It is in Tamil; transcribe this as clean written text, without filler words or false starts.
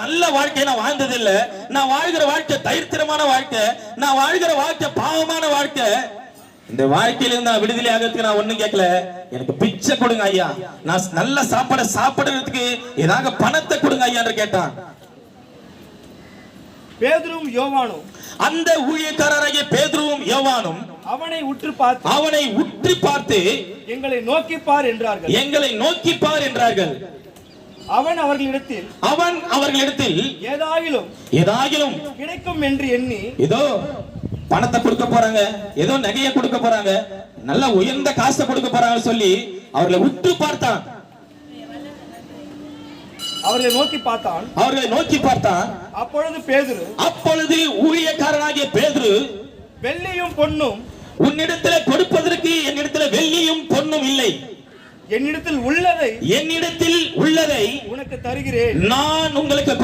நல்ல வாழ்க்கை நான் வாழ்ந்தது இல்ல. நான் வாழ்கிற வாழ்க்கை தரித்திரமான வாழ்க்கை, நான் வாழ்கிற வாழ்க்கை பாவமான வாழ்க்கை. இந்த வாழ்க்கையிலிருந்து நான் விடுதலை ஆகிறதுக்கு நான் ஒண்ணும் கேட்கல. எனக்கு பிச்சை கொடுங்க ஐயா, நான் நல்ல சாப்பாடு சாப்பிடுறதுக்கு ஏதாவது பணத்தை கொடுங்க ஐயா என்று கேட்டான். பேதுருவும் யோவானும், அந்த ஊழியக்காரராகிய பேதுருவும் யோவானும் அவனை உற்று பார்த்து எங்களை நோக்கி பார் என்றார்கள். அவன் அவர்களிடத்தில் ஏதாகிலும் கிடைக்கும் என்று எண்ணி, ஏதோ பணத்தை கொடுக்க போறாங்க, ஏதோ நகையை கொடுக்க போறாங்க, நல்ல உயர்ந்த காசை கொடுக்க போறாங்க சொல்லி அவர்களை உற்று பார்த்தான். அவர்களை நோக்கி பார்த்தான். அப்பொழுது ஊழியக்காரனாகிய பேதுரு, வெள்ளியும் பொன்னும் உன்னிடத்தில் கொடுப்பதற்கு என்னிடத்தில் வெள்ளியும் பொன்னும் இல்லை, என்னிடத்தில் உள்ளதை உனக்கு தருகிறேன். நான் உங்களுக்கு